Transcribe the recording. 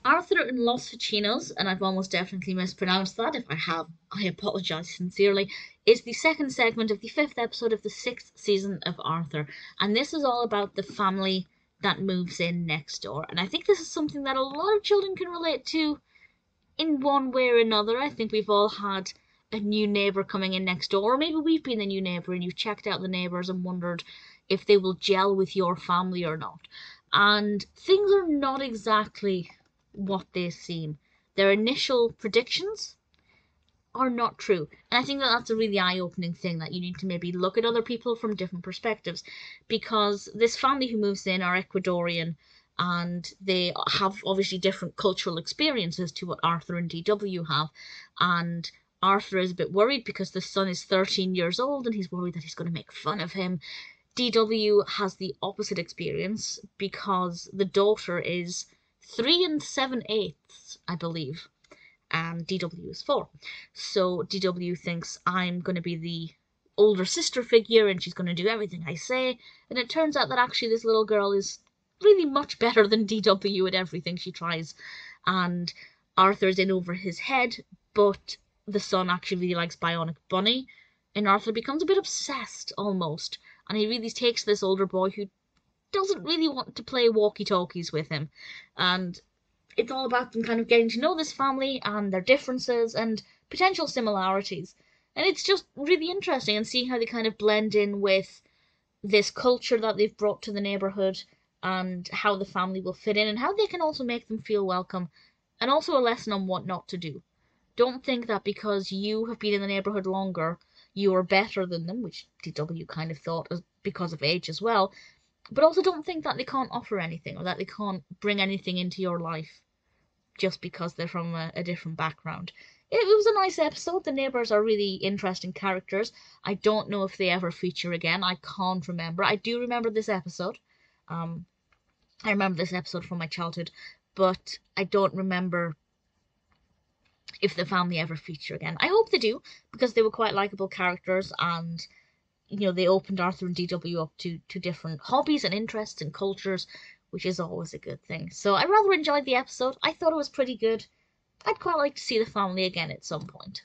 Arthur and Los Ficinos, and I've almost definitely mispronounced that. If I have, I apologise sincerely, is the second segment of the fifth episode of the sixth season of Arthur. And this is all about the family that moves in next door. And I think this is something that a lot of children can relate to in one way or another. I think we've all had a new neighbour coming in next door, or maybe we've been the new neighbour and you've checked out the neighbours and wondered if they will gel with your family or not. And things are not exactly what they seem. Their initial predictions are not true. And I think that that's a really eye-opening thing, that you need to maybe look at other people from different perspectives, because this family who moves in are Ecuadorian, and they have obviously different cultural experiences to what Arthur and DW have. And Arthur is a bit worried because the son is 13 years old and he's worried that he's going to make fun of him. DW has the opposite experience because the daughter is 3 7/8, I believe, and DW is 4. So DW thinks I'm going to be the older sister figure and she's going to do everything I say. And it turns out that actually this little girl is really much better than DW at everything she tries. And Arthur's in over his head, but the son actually really likes Bionic Bunny. And Arthur becomes a bit obsessed almost. And he really takes this older boy who doesn't really want to play walkie talkies with him. And it's all about them kind of getting to know this family and their differences and potential similarities. And it's just really interesting and seeing how they kind of blend in with this culture that they've brought to the neighborhood and how the family will fit in and how they can also make them feel welcome, and also a lesson on what not to do. Don't think that because you have been in the neighborhood longer, you are better than them, which DW kind of thought because of age as well. But also don't think that they can't offer anything or that they can't bring anything into your life just because they're from a different background. It was a nice episode. The neighbours are really interesting characters. I don't know if they ever feature again. I can't remember. I do remember this episode. Um, I remember this episode from my childhood, but I don't remember if the family ever feature again. I hope they do, because they were quite likable characters, and they opened Arthur and DW up to different hobbies and interests and cultures, which is always a good thing. So I rather enjoyed the episode. I thought it was pretty good. I'd quite like to see the family again at some point.